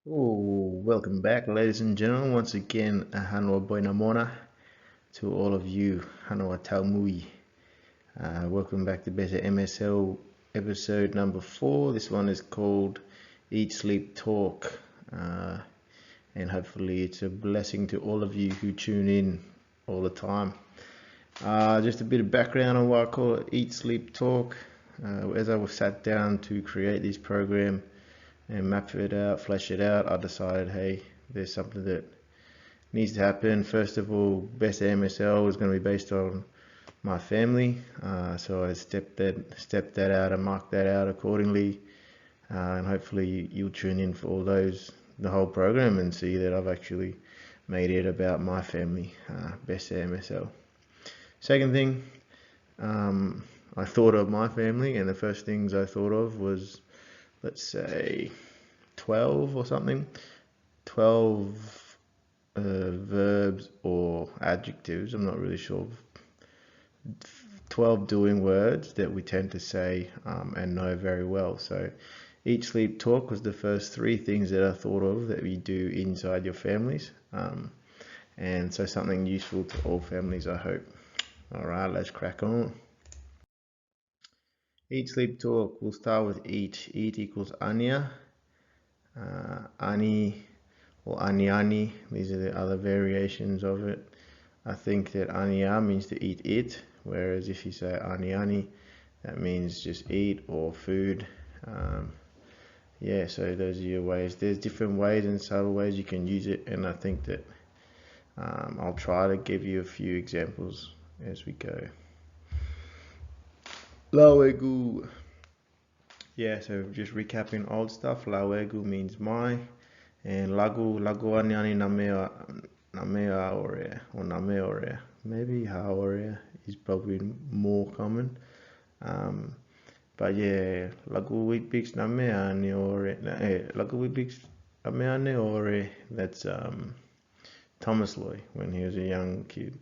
Oh, welcome back, ladies and gentlemen. Once again, Hanua Boinamona to all of you, Hanua Taumui. Welcome back to Bese MSL episode number 4. This one is called Eat, Sleep, Talk. And hopefully it's a blessing to all of you who tune in all the time. Just a bit of background on what I call it, Eat, Sleep, Talk. As I was sat down to create this program, and map it out, flesh it out, I decided, hey, there's something that needs to happen. First of all, Best MSL is going to be based on my family, so I stepped that out and marked that out accordingly, and hopefully you'll tune in for all those, the whole program, and see that I've actually made it about my family, Best MSL. Second thing, I thought of my family, and the first things I thought of was, let's say, 12 or something. 12 verbs or adjectives, I'm not really sure. 12 doing words that we tend to say and know very well. So Eat, Sleep, Talk was the first 3 things that I thought of that we do inside your families. And so something useful to all families, I hope. Alright, let's crack on. Eat, Sleep, Talk. We'll start with eat. Eat equals ania. Ani or aniani. These are the other variations of it. I think that ania means to eat it, whereas if you say aniani, that means just eat or food. Yeah, so those are your ways. There's different ways and subtle ways you can use it, and I think that I'll try to give you a few examples as we go. Lawegu. Yeah, so just recapping old stuff. Lawegu means my, and lagu aniani namea ore or name ore. Maybe haore is probably more common. But yeah, lagu wipix nameane ore. Lagu wipix nameane ore. That's Thomas Loy when he was a young kid.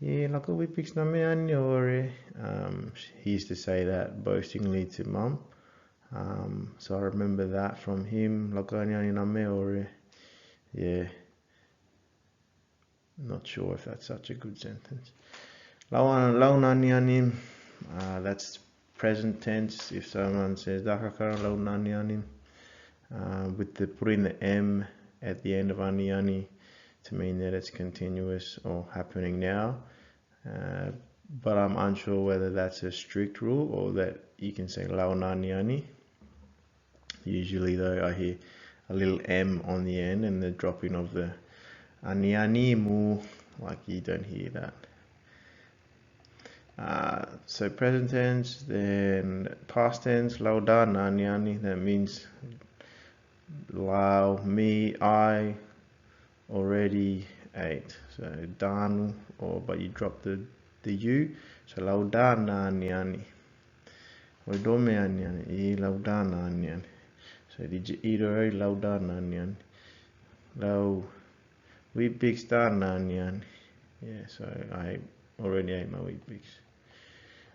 Yeah, lagu wipix nameane ore. He used to say that boastingly to mum. So I remember that from him. Lagu name ore. Yeah. Not sure if that's such a good sentence. Launanianim, that's present tense. If someone says dakakara launanianim, with the putting the M at the end of aniani to mean that it's continuous or happening now. But I'm unsure whether that's a strict rule or that you can say launaniani. Usually though I hear a little M on the end and the dropping of the anianimu, like you don't hear that. So present tense, then past tense, laudana aniani, that means lau, me, I already ate. So danu, but you drop the U, so laudana aniani. Oidome aniani, I laudana aniani. So did you eat already? Laudana aniani. Lau, we big star aniani. Yeah, so I already ate my wheat bix.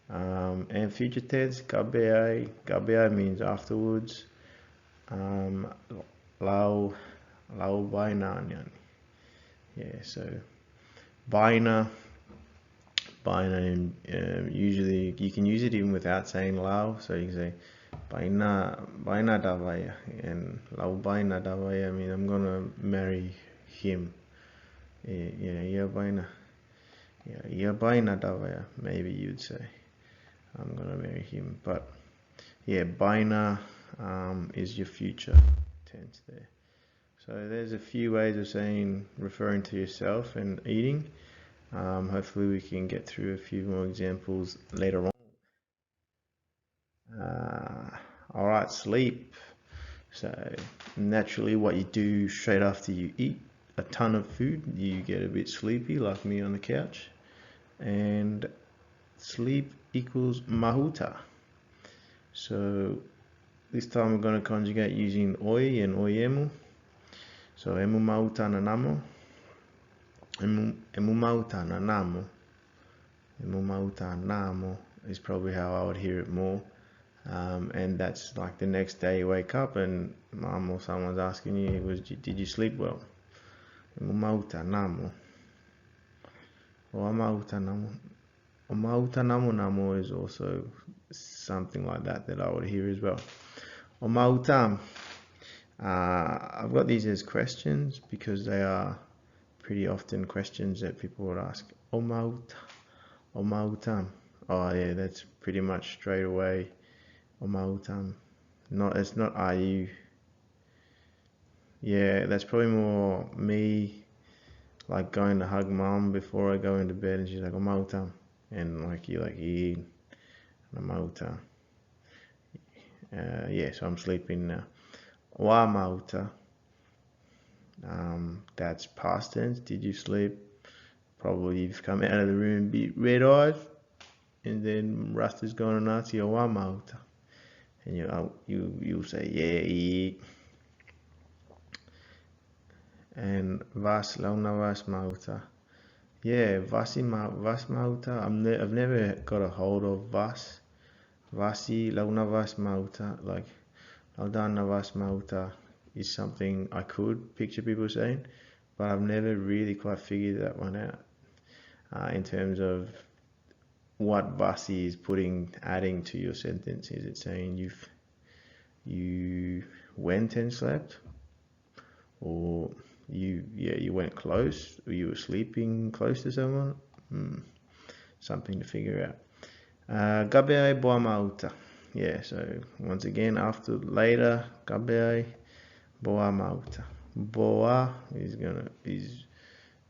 And future tense, gabeai means afterwards. Lau baina aniani. Yeah, so baina, usually you can use it even without saying lau. So you can say baina davaya, and lau baina davaya means I'm gonna marry him. Yeah, baina. Yeah, baina davaya. Maybe you'd say I'm gonna marry him, but yeah, baina is your future tense there. So there's a few ways of saying, referring to yourself and eating. Hopefully we can get through a few more examples later on. All right, sleep. So naturally what you do straight after you eat a ton of food, you get a bit sleepy like me on the couch, and sleep equals mahuta. So this time we're going to conjugate using oi and oiemu. So emu mahuta na namo. Emu mahuta na namo. Emu mahuta namo is probably how I would hear it more. And that's like the next day you wake up and mum or someone's asking you, did you sleep well? Mauta namo. Or mauta namo. Mauta namo namo is also something like that I would hear as well. O mautam. I've got these as questions because they are pretty often questions that people would ask. O mauta. O mautam. Oh yeah, that's pretty much straight away. O mautam. It's not are you. Yeah, that's probably more me like going to hug mum before I go into bed, and she's like, "O mautam," and like you like eat, o mauta. Yeah, so I'm sleeping now. Wa mauta. That's past tense. Did you sleep? Probably you've come out of the room bit red eyed, and then Rusta's gone and asked you, "Wa mauta," and you'll say, "Yeah, eat." And vas launa vas mauta. Yeah, vas mauta. I've never got a hold of vas. Vasi launa vas mauta. Like laudana vas mauta is something I could picture people saying, but I've never really quite figured that one out. In terms of what vasi is adding to your sentence. Is it saying you went and slept, or you went close, or you were sleeping close to someone? Something to figure out. Gabeai boa mauta. Yeah, so once again, after later, gabeai boa mauta. Boa is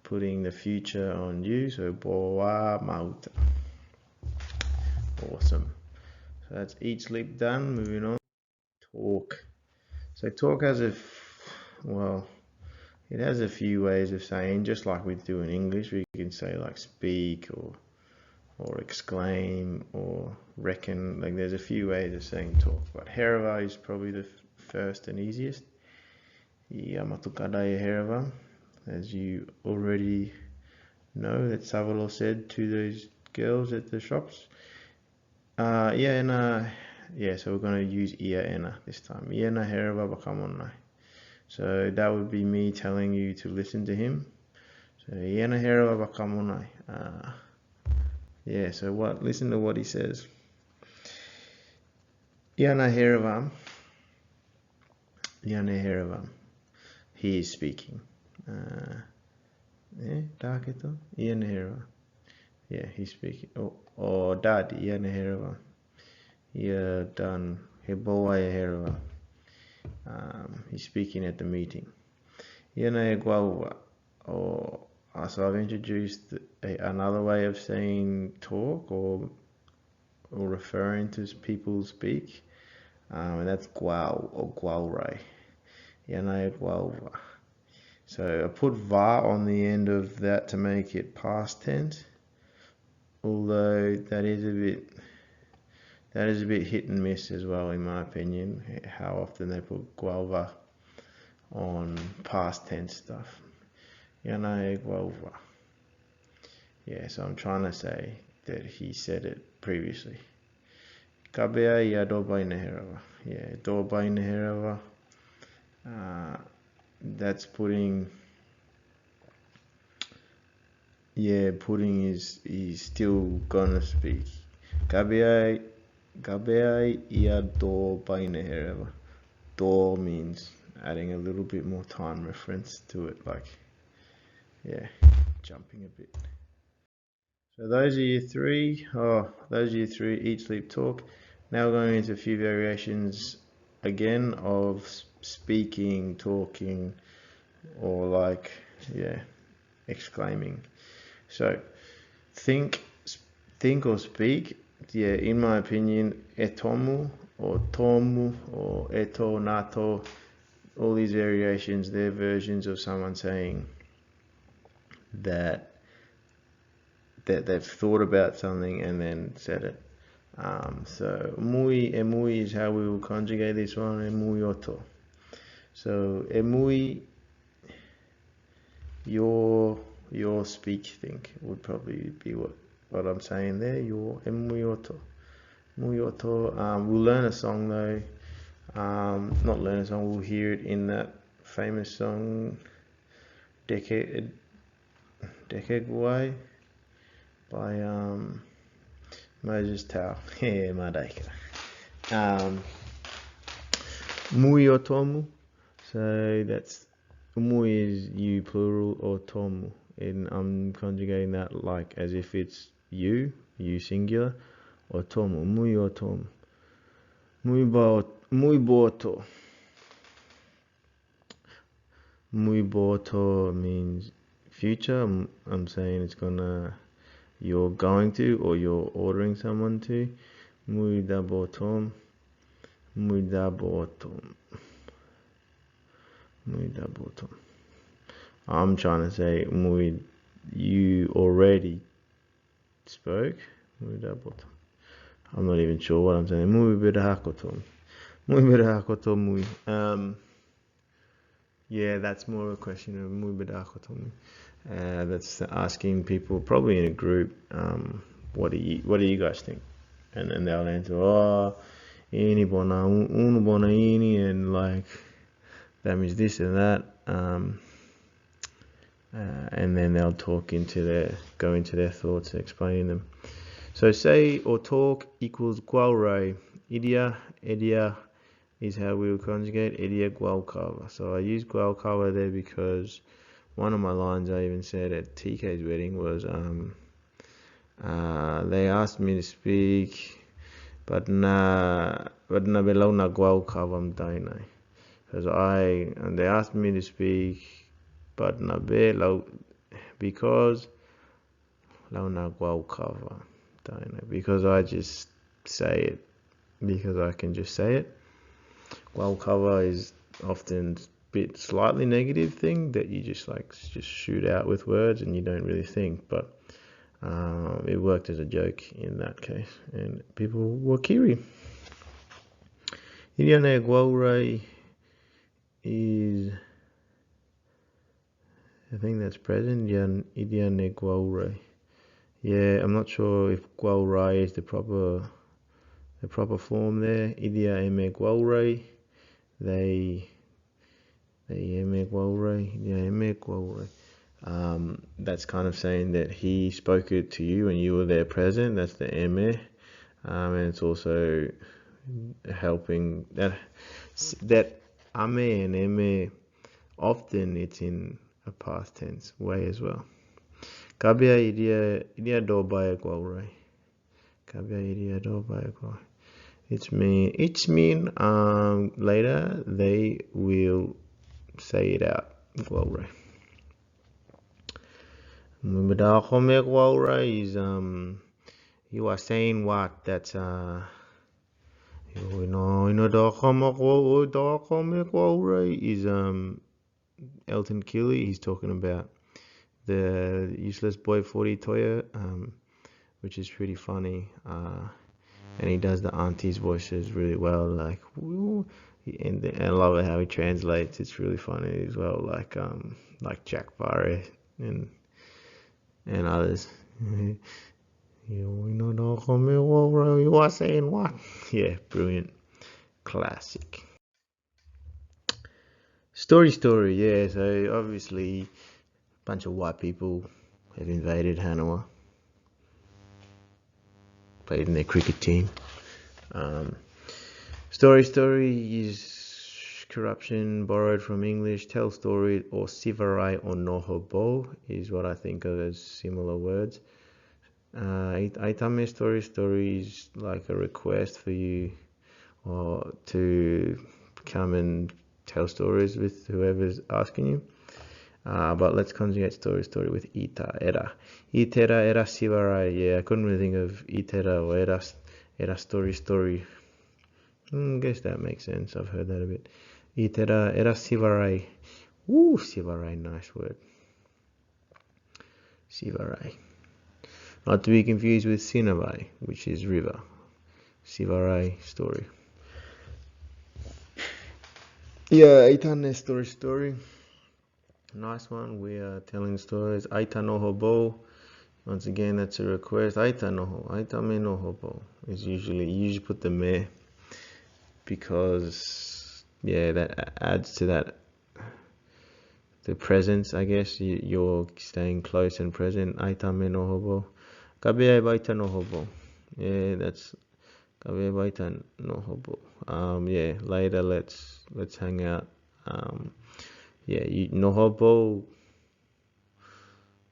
putting the future on you, so boa mauta. Awesome. So that's eat, sleep done. Moving on. Talk. So talk has it has a few ways of saying, just like we do in English. We can say like speak or exclaim or reckon. Like there's a few ways of saying talk, but hereva is probably the first and easiest. Yamatukadaya hereva, as you already know, that Savalo said to those girls at the shops. So we're going to use ia ena this time. Iena hereva bakamonai. So that would be me telling you to listen to him. So iena hereva bakamonai. So listen to what he says. Iena hereva. He is speaking. Taketo. Iena hereva. Yeah, he's speaking. Oh, dad, iena hereva. Ia done. Heboa hereva. He's speaking at the meeting. Iena guauva. So I've introduced another way of saying talk or referring to people speak, and that's guau or guaurai. Iena guauva. So I put va on the end of that to make it past tense, although that is a bit hit and miss as well, in my opinion, how often they put guava on past tense stuff. Iena guauva. Yeah, so I'm trying to say that he said it previously. Kabea ia do baina herava. Yeah, do baina herava. That's putting he's still gonna speak. Kabea ia do baina herava. Do means adding a little bit more time reference to it, like jumping a bit. So those are your three. Eat, sleep, talk. Now we're going into a few variations again of speaking, talking, or exclaiming. So think or speak. Yeah, in my opinion, etomu or tomu or eto, nato, all these variations, they're versions of someone saying that they've thought about something and then said it. So emui is how we will conjugate this one. Emui oto. So emui, your speak think would probably be what I'm saying there. Your emui oto. Muyoto. We'll learn a song though. Not learn a song. We'll hear it in that famous song, Decade Away by Moses Tao. Yeah, Madaika. Muyotomu. So that's umu is you plural or tomu, and I'm conjugating that like as if it's you singular, or tomu. Muyotomu. Muy boto. Muy boto means future. I'm saying you're going to, or you're ordering someone to. Muy da botom. Muy da botom. Muy da botom. I'm trying to say muy. You already spoke. Muy da botom. I'm not even sure what I'm saying. Muy birahakotom. Muy birahakotom muy. Yeah, that's more of a question of muy birahakotom. That's asking people probably in a group, what do you guys think? And then they'll answer, oh, ini bona unu bona ini, and like that means this and that. And then they'll go into their thoughts, explaining them. So say or talk equals gualre. Idia is how we will conjugate idia gualcava. So I use gualcava there because one of my lines I even said at TK's wedding was they asked me to speak, but na below na gualcava mdaina. Because they asked me to speak, but na below because launa gualcava. Because I just say it, because I can just say it. Gualcava is often a bit slightly negative thing that you just shoot out with words and you don't really think, but it worked as a joke in that case, and people were kiri. Idiane gualre is, I think that's present. Idiane gualre. Yeah, I'm not sure if gualre is the proper form there. Idia eme gualre. They eme gualre. Yeah, eme gualre. That's kind of saying that he spoke it to you and you were there present. That's the eme. And it's also helping that ame and eme, often it's in a past tense way as well. Kabia idia do baya gualre. Kabia idia do baya gualre. It's mean later they will say it out. Gualre. Mubadakome gualre is you are saying what? That's you know dakome gualre is Elton Kelly. He's talking about the Useless Boy 40 Toya, which is pretty funny. And he does the auntie's voices really well, like, and I love it how he translates. It's really funny as well, like Jack Barry and others. You are saying what? Yeah, brilliant, classic. Story, yeah. So obviously, a bunch of white people have invaded Hanua, played in their cricket team. Story is corruption borrowed from English. Tell story, or sivarai or nohobo is what I think of as similar words. Aitame story is like a request for you or to come and tell stories with whoever's asking you. But let's conjugate story with ita, era. Itera, era sivarai. Yeah, I couldn't really think of itera or era story. I guess that makes sense. I've heard that a bit. Itera, era sivarai. Woo, sivarai, nice word. Sivarai. Not to be confused with Sinavai, which is river. Sivarai, story. Yeah, Aitane story. Nice one. We are telling stories. Aita no hobo Once again, that's a request. Aita noho, aita me noho bo. Is usually you usually put the me because yeah, that adds to that the presence. I guess you're staying close and present. Aita me noho bo. Kabe baita noho bo. Yeah, that's kabe baita noho bo. Yeah, later let's hang out. Yeah, nohobo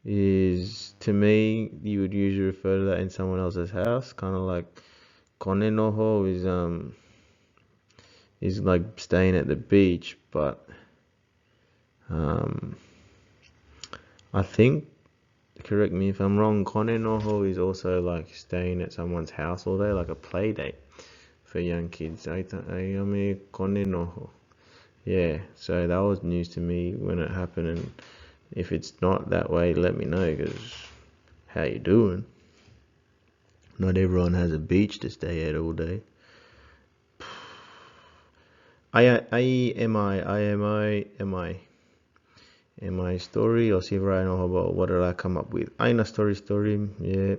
is to me you would usually refer to that in someone else's house, kind of like kone noho is like staying at the beach, but um, I think correct me if I'm wrong. Kone noho is also like staying at someone's house all day, like a play date for young kids. Ayame kone noho. Yeah, so that was news to me when it happened, and if it's not that way, let me know, because how you doing? Not everyone has a beach to stay at all day. Am I story or see right now about what did I come up with? Aina story. Yeah,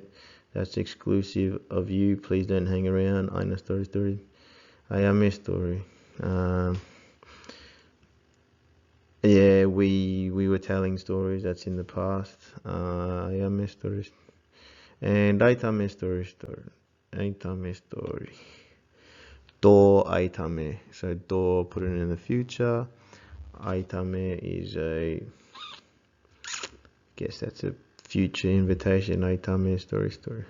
that's exclusive of you. Please don't hang around. Aina story. I am a story. Yeah, we were telling stories. That's in the past. I am a story. And aitame story. Aitame story. Do aitame. So do put it in the future. Aitame is a guess that's a future invitation. Aitame story.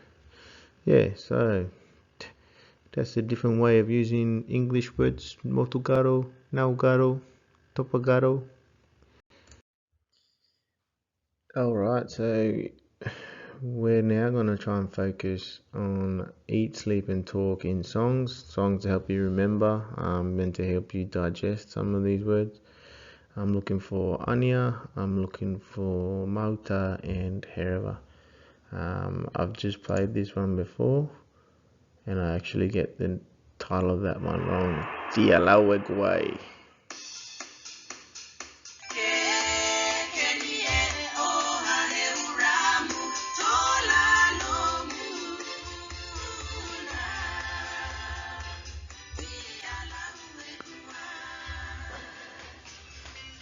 Yeah, so that's a different way of using English words. Motogaro, naugaro, topagaro. Alright, so we're now going to try and focus on eat, sleep, and talk in songs to help you remember, and to help you digest some of these words. I'm looking for Anya, I'm looking for Mauta, and Hereva. I've just played this one before, and I actually get the title of that one wrong. Dialawegway.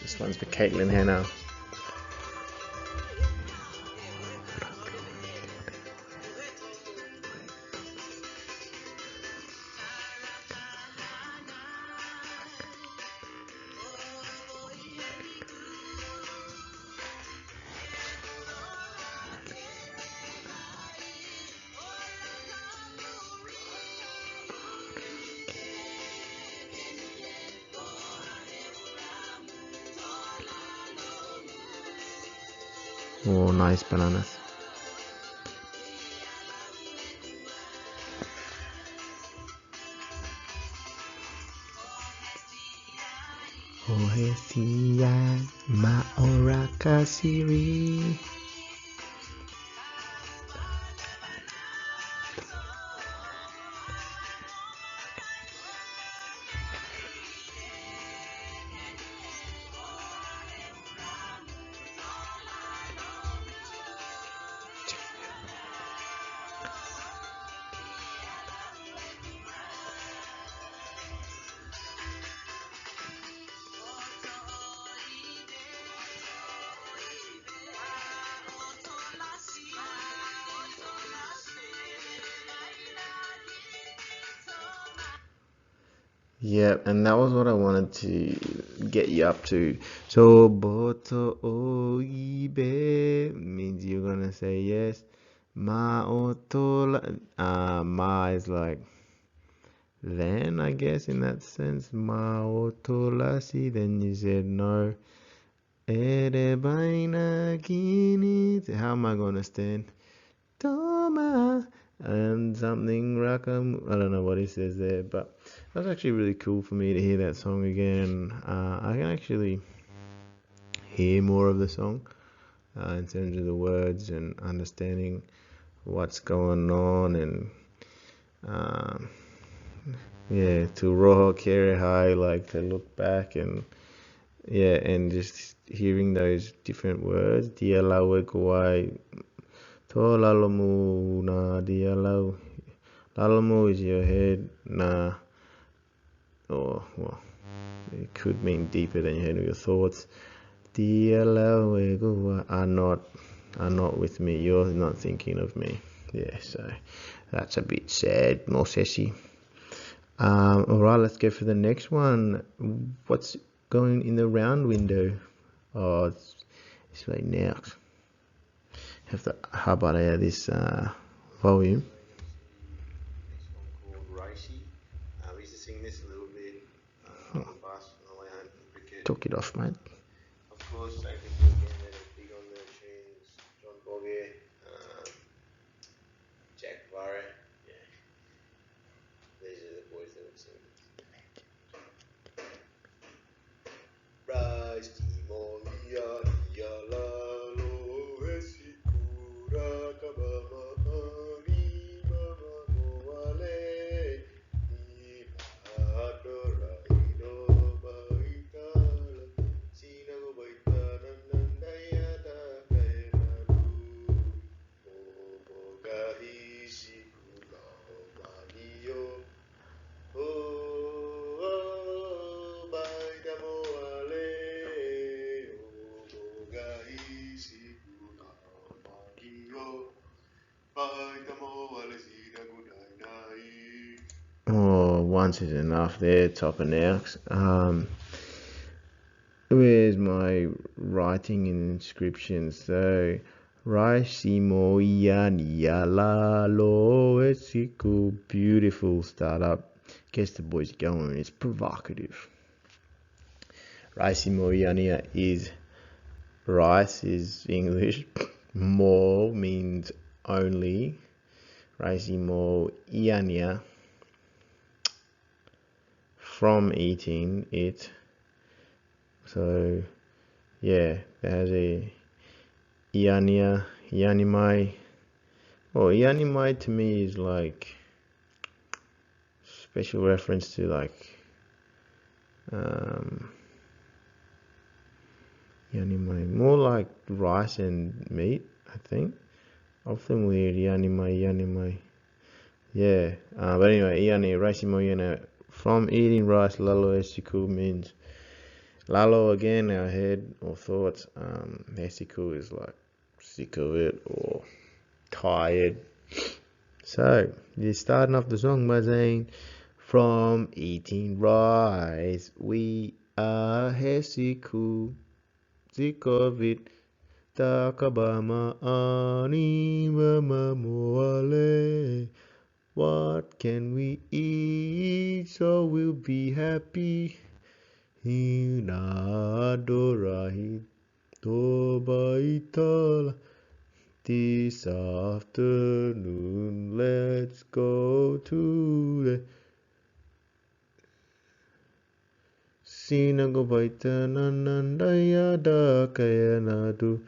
This one's for Caitlin Hanna. Oh, nice bananas. Ohesia Maora Kasiri. Yeah, and that was what I wanted to get you up to. So, boto oibe means you're gonna say yes. Ma otola. Ma is like then, I guess, in that sense. Ma otolasi. Then you said no. Ere baina gini. How am I gonna stand? Toma and something Rakam. I don't know what he says there, but that was actually really cool for me to hear that song again. I can actually hear more of the song in terms of the words and understanding what's going on, and yeah, to roho kere high, like to look back, and yeah, and just hearing those different words. Dialawe Kauai To lalamu na dialau. Lalamu is your head. Nah. Or, well, it could mean deeper than your head or your thoughts. Dialau are not with me. You're not thinking of me. Yeah, so that's a bit sad. More sassy. Alright, let's go for the next one. What's going in the round window? Oh, it's right now. Have to hub out of this volume. Next one called Racy. We used to sing this a little bit on the bus on the way home from cricket. Took it off, mate. Of course, same people again that are big on the tunes. John Bogger, Jack Varre. Yeah. These are the boys that would sing. Oh, once is enough there, top and out. Where's my writing and inscription? So, Raisimo Yaniyalalo Esiku, beautiful startup. Gets the boys going. It's provocative. Raisimo Yania is rice is English. More means only. Raisimo Yania from eating it. So yeah, there's a Yanimai. Well, Yanimai to me is like special reference to like Yanimai, more like rice and meat, I think. Often weird Yanimai. Yeah, but anyway, Iani Raisimo Yana, from eating rice, Lalo Esiku means Lalo again, our head or thoughts. Esiku is like sick of it or tired. So you're starting off the song by saying, from eating rice, we are Esiku, sick of it. Takabama ani mama moale. What can we eat so we'll be happy? Hinadorahi tobaitala. This afternoon, let's go to the Sinagobaita Kayanadu.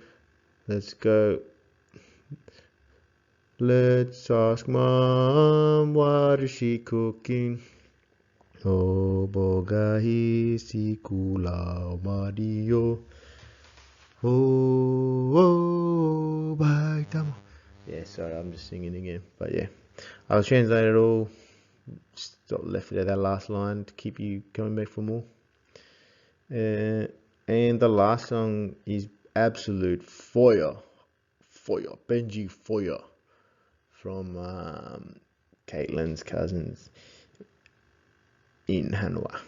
Let's go. Let's ask Mom, what is she cooking? Oh, bogahi sikula madio. Oh, baitamo. Yeah, sorry, I'm just singing again. But yeah, I'll translate it all. Stop left it at that last line to keep you coming back for more. And the last song is Absolute Fire. Benji Fire. From Caitlin's cousins in Hanua.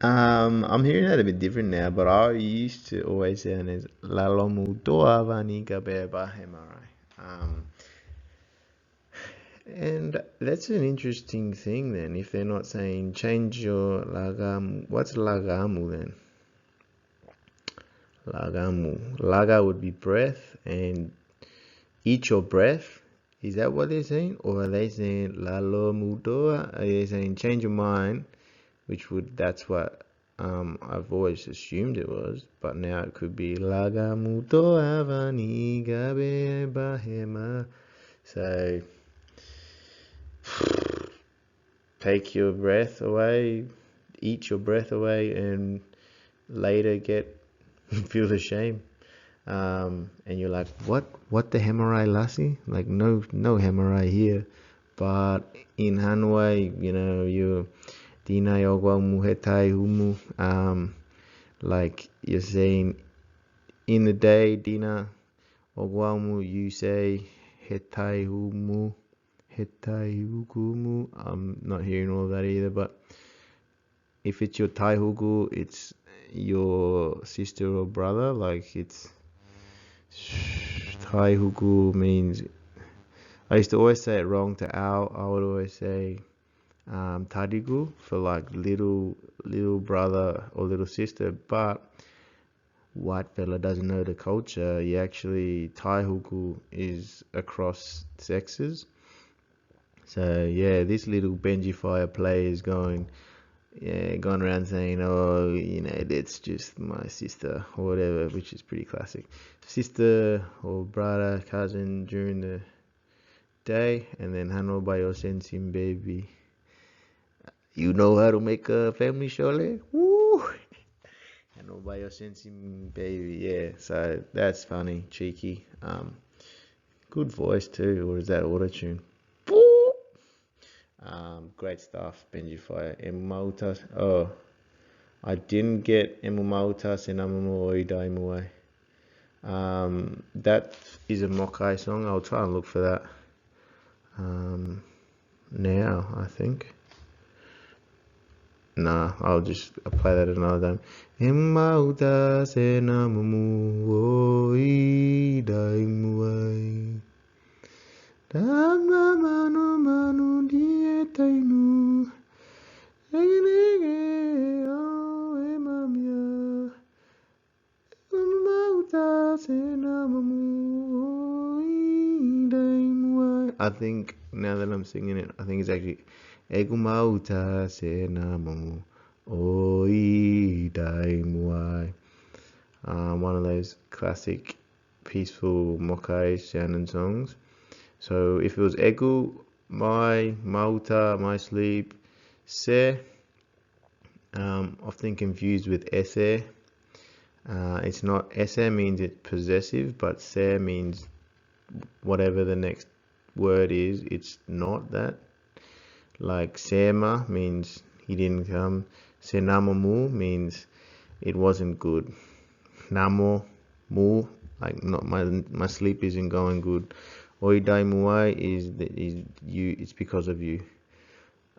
I'm hearing that a bit different now, but I used to always sound as La Lomu Doa Vani Gabeba Hemarai. And that's an interesting thing then, if they're not saying change your lagamu. What's lagamu then? Lagamu. Laga would be breath, and eat your breath. Is that what they're saying? Or are they saying lalo mudoa? Are they saying change your mind? That's what I've always assumed it was, but now it could be laga mudoa vani gabe bahema. So take your breath away, eat your breath away, and later feel the shame. And you're like, what the hemorrhage lassie? Like, no hemorrhage here. But in Hanua, you dina yogwa muhetai humu. Like you're saying, in the day, dina ogwamu, you say hetai humu, hetai hukumu. I'm not hearing all of that either, but if it's your taihugu, it's your sister or brother. Like it's taihugu means. I used to always say it wrong to Al. I would always say tadigu for like little brother or little sister, but white fella doesn't know the culture. You actually taihugu is across sexes. So yeah, this little Benji Fire player is going around saying, oh, that's just my sister or whatever, which is pretty classic. Sister or brother, cousin during the day, and then Hanua by your sensing baby. You know how to make a family shole? Woo! Hanua by your sensing baby, yeah. So that's funny, cheeky. Good voice too, or is that auto-tune? Great stuff, Benji Fire. Emautas. Oh, I didn't get Emautas and Amamooi Daimuai. That is a Mokai song. I'll try and look for that. Now, I think. Nah, I'll just play that another time. Emautas and Amamooi Daimuai. Dama manu manu dietainu. I think now that I'm singing it, I think it's actually Egumauta Senamu Oi Daimuai. One of those classic peaceful Mokai sounding songs. So if it was Egu, my Mauta, my sleep, Se, often confused with Ese. It's not, Ese means it's possessive, but Se means whatever the next word is, it's not that. Like Sema means he didn't come. Senamamu means it wasn't good. Namo mu, like not my sleep isn't going good. Oidaimuai is you. It's because of you.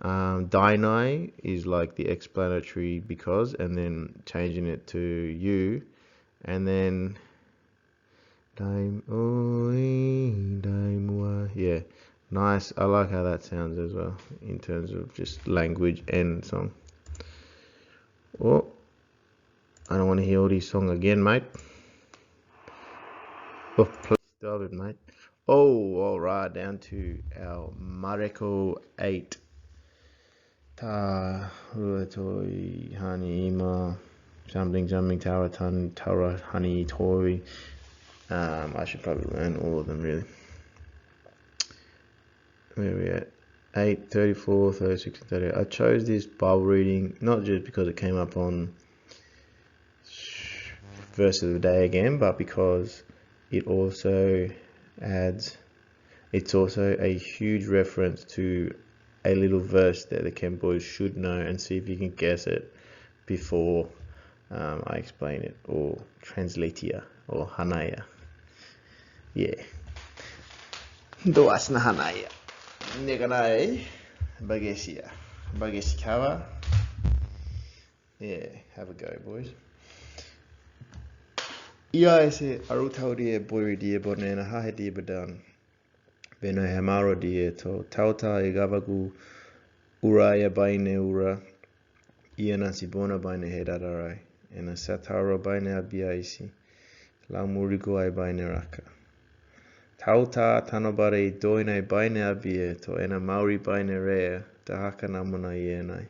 Dainai is like the explanatory because, and then changing it to you, and then Daimuai. Yeah, nice. I like how that sounds as well in terms of just language and song. Oh, I don't want to hear all these songs again, mate. Oh, please stop it, mate. Oh, alright, down to our Mareko 8. Ta Ruatoi Hani Ima Jumping Tara Honey Toy. I should probably learn all of them really. Where are we at? 8, 34, 36, and 38. I chose this Bible reading not just because it came up on verse of the day again, but because it's also a huge reference to a little verse that the Kent boys should know, and see if you can guess it before I explain it, or translate here, or Hanaya. Yeah. Doas na Hanaya. Neganai Bagesia. Bageskava. Yeah, have a go, boys. Ia se arutaudia boiridia bonena hahedia badan. Beno hemarodia to tauta e gavagu uraya baine ura. Ia nasi bona baine hedadarai. Ena satara baine abiaisi. La murigo ai baine raka. Tauta tanobare doine baine abie to ena mauri baine rea. Tahaka namuna ienai.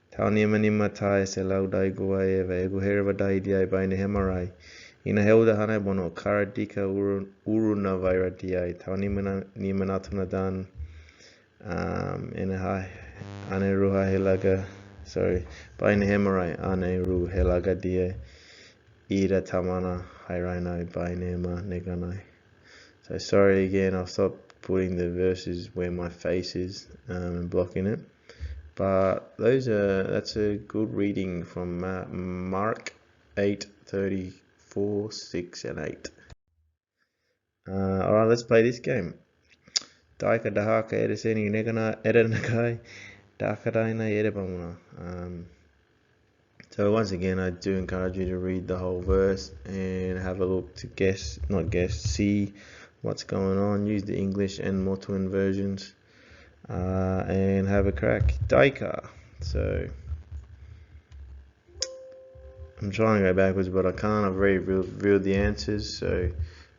Tau nima nima tae se laudai goa eva egu hereva daidiai baine hemarai. Ina heuda hana bono kara dika uru na vaira diai. Tau nima natuna dan. Ina hai ane ruha helaga. Sorry. Baine hemarai ane ru helaga die. Ira tamana hairainai baine ma neganai. So sorry again, I'll stop putting the verses where my face is and blocking it. But that's a good reading from Mark 8:34, 6 and 8. Alright, let's play this game. Daika dahaka edeseni negana edenakai dakadaina edebamuna. So once again, I do encourage you to read the whole verse and have a look to see what's going on. Use the English and Motuan versions. And have a crack. Daika. So I'm trying to go backwards, but I can't. I've already revealed the answers, so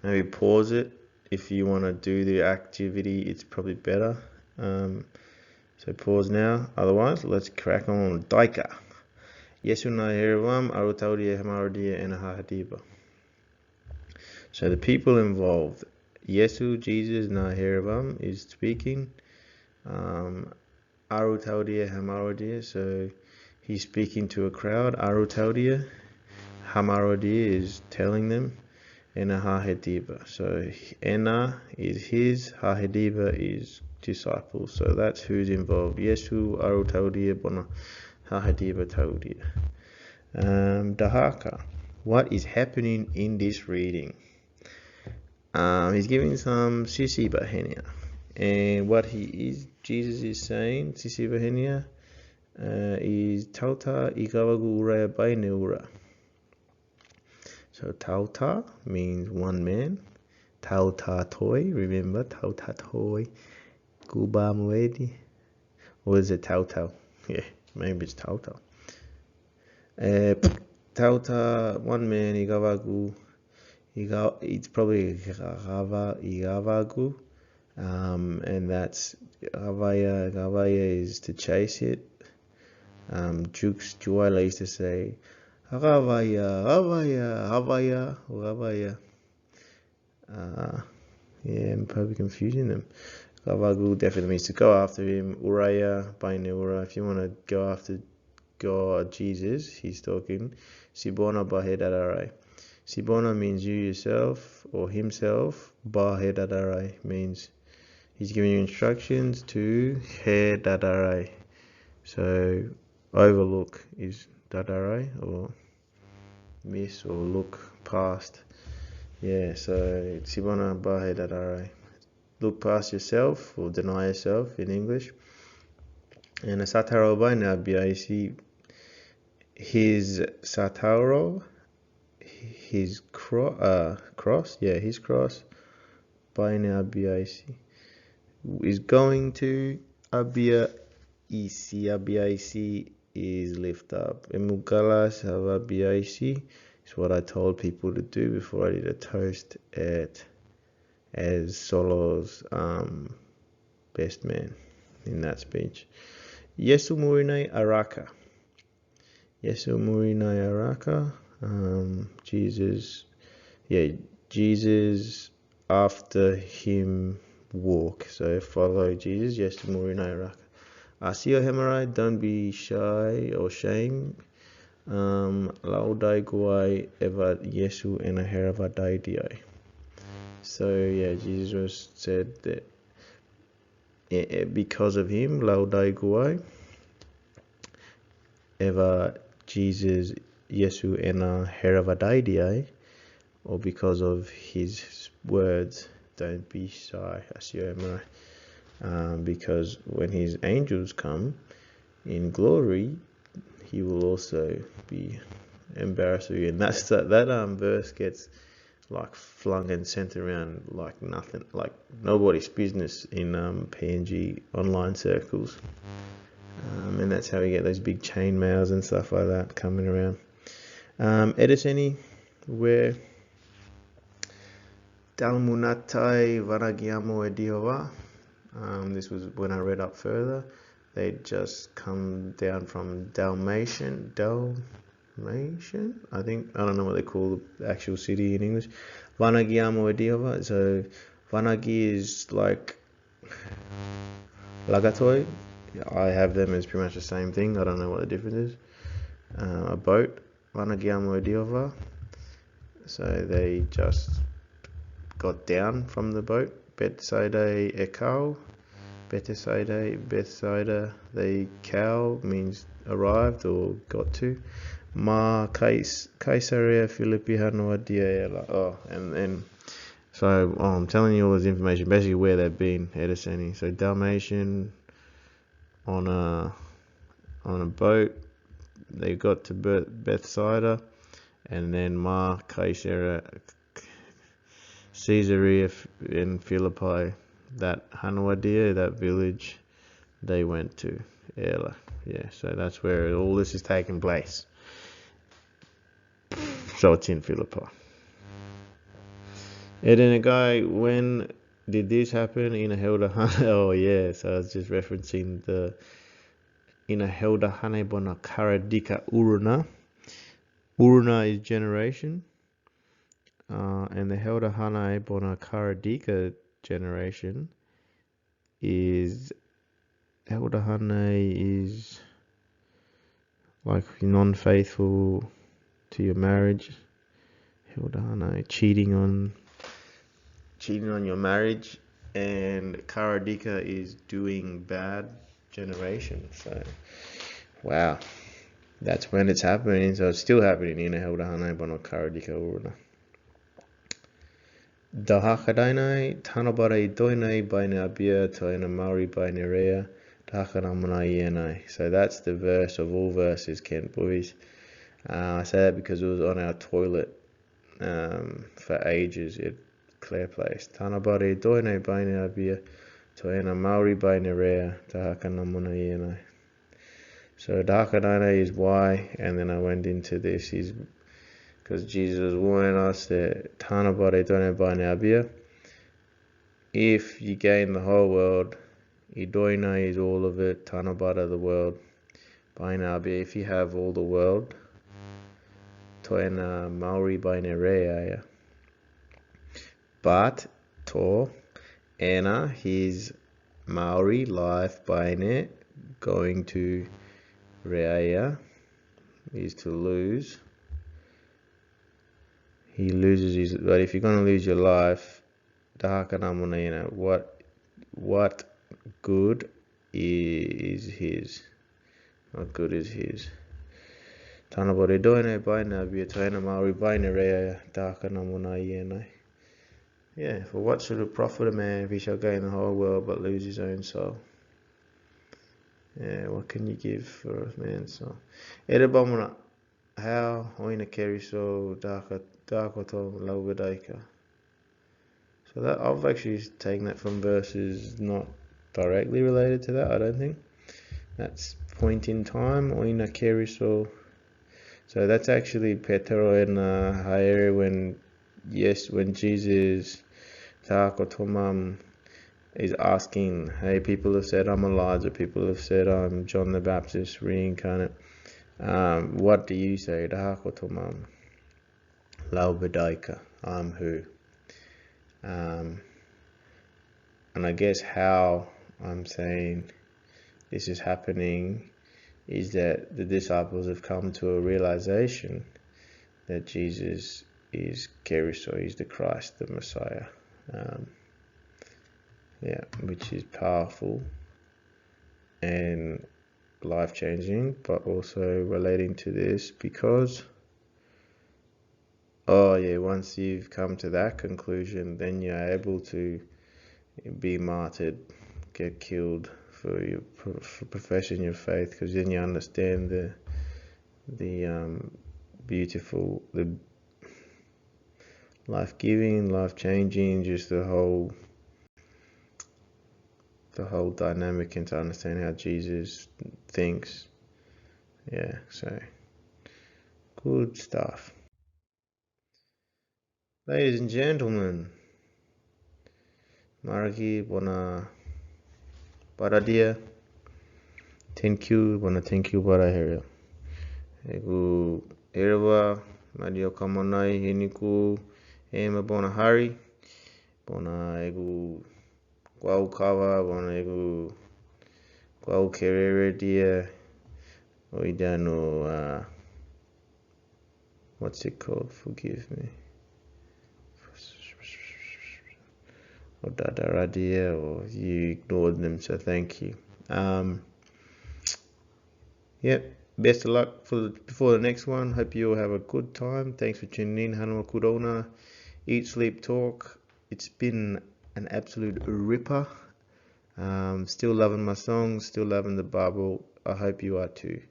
maybe pause it. If you want to do the activity, it's probably better. So pause now. Otherwise, let's crack on. Daika. Yesu na heravam arutaudia hemaradia and hahadiba. So the people involved. Yesu, Jesus na heravam is speaking. Arutaudia hamarodia, so he's speaking to a crowd. Arutaudia, hamarodia is telling them. Ena hahediba, so ena is his, hahediba is disciples. So that's who's involved. Yesu arutaudia bona hahediba taudia. Dahaka, what is happening in this reading? He's giving some sisi bahenia. And what Jesus is saying, Sisi Vahenia, is Tauta Ikawagu Uraya Baineura. So Tauta means one man. Tauta Toy, remember Tauta Toy, Guba Muedi. Or is it Tautau? Yeah, maybe it's Tautau. Tauta, one man, Ikawagu. It's probably Igavagu. And that's Gavaya is to chase it. Jukes Juala used to say Gavaya. Yeah, I'm probably confusing them. Gavagu definitely means to go after him. Uraya, Bainura. If you want to go after God, Jesus, he's talking. Sibona Bahedadarai. Sibona means you yourself or himself. Bahedadarai means he's giving you instructions to he dadarai. So overlook is dadarai, or miss or look past. Yeah, so sibona bahe dadarai. Look past yourself or deny yourself in English. And a sataro by now biaisi, his sataro, his cross, his cross by now biaisi is going to Abia Isi is lift up. Emugalas Abia Isi is what I told people to do before I did a toast as Solo's best man in that speech. Yesu Murinai Araka. Yesu Murinai Araka. Jesus after him walk. So follow Jesus. Yesu Murinai Araka. Asio Hemarai, don't be shy or shame. Laudai guai eva Yesu ena herava daidiai. So Jesus said that because of him, laudai guai eva Jesus Yesu ena herava daidiai, or because of his words, don't be shy. Asio Hemarai. Because when his angels come in glory, he will also be embarrassed with you. And that verse gets like flung and sent around like nothing, like nobody's business in PNG online circles. And that's how we get those big chain mails and stuff like that coming around. Ediseni, where Dalmunatai Varagiamo Ediova. This was when I read up further. They'd just come down from Dalmatian, I think. I don't know what they call the actual city in English. Vanagiamo Ediova. So Vanagi is like Lagatoi. I have them as pretty much the same thing. I don't know what the difference is. A boat. Vanagiamo Ediova. So they just got down from the boat. Bethsaida Ekau. Bethsaida, the cow means arrived or got to. Ma Caesarea Philippi Hanua Diela. So I'm telling you all this information, basically where they've been, Ediseni. So Dalmatian on a boat, they got to Bethsaida, and then Ma Caesarea in Philippi. That Hanua, that village, they went to. Yeah, so that's where all this is taking place. So it's in Philippi. And then a guy, when did this happen? In a Helda Hane? Oh yeah, so I was just referencing the in a Helda Hane Bona Karadika Uruna. Uruna is generation. And the Helda Hane Bona Karadika generation is Helda Hane is like non-faithful to your marriage. Helda Hane cheating on your marriage, and Karadika is doing bad generation. So wow, that's when it's happening. So it's still happening in a Helda Hane Bona Karadika Uruna. Dahakadainai, Tanabarai Doinai Baine Abia, Toina Maori Baine Rea, Dahakadamanai Yenai. So that's the verse of all verses, Kent boys. I say that because it was on our toilet for ages at Clare Place. Tanabarai Doinai Baine Abia, Toina Maori Baine Rea, Dahakadamanai Yenai. So Dahakadainai is why, and then I went into this is because Jesus was warning us that Tanabare don't buy Nabia. If you gain the whole world, Idoina is all of it, Tanabara the world. By Nabia, if you have all the world, Toena Maori by Nerea. But To Ena his Maori life by Ne going to Rea is to lose. He loses his, but if you're going to lose your life, what good is his? What good is his? Yeah, for what should it profit a man if he shall gain the whole world but lose his own soul? Yeah, what can you give for a man's soul? How oina carry so Dakoto Laubedaika. So that I've actually taken that from verses not directly related to that, I don't think. That's point in time, oina carry so that's actually Petero and Haere when Jesus Dakotomam is asking, hey, people have said I'm Elijah, people have said I'm John the Baptist reincarnate. What do you say? Dakotomam Laubedaika, I'm who? And I guess how I'm saying this is happening is that the disciples have come to a realization that Jesus is Keriso, he's the Christ, the Messiah. Which is powerful and life-changing, but also relating to this because once you've come to that conclusion, then you're able to be martyred, get killed for professing your faith, because then you understand the beautiful, the life-giving, life-changing, just the whole dynamic, and to understand how Jesus thinks. Yeah, so good stuff. Ladies and gentlemen, Maraki, bona paradia. Thank you para here. Egu erwa, madio kamonai hiniku ema bona hari. Bona egu Guau kawa, bona egu Guau kerere dia. Oidano, what's it called? Forgive me. Or Dadaradia, or you ignored them, so thank you. Yep, best of luck before the next one. Hope you all have a good time. Thanks for tuning in. Hanua Kudouna, Eat, Sleep, Talk. It's been an absolute ripper. Still loving my songs, still loving the Bible. I hope you are too.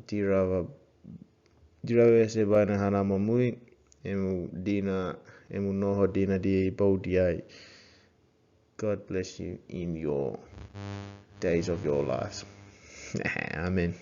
Dirava ese baina hana mamui, emu noho dina di baudiai. God bless you in your days of your lives. Amen.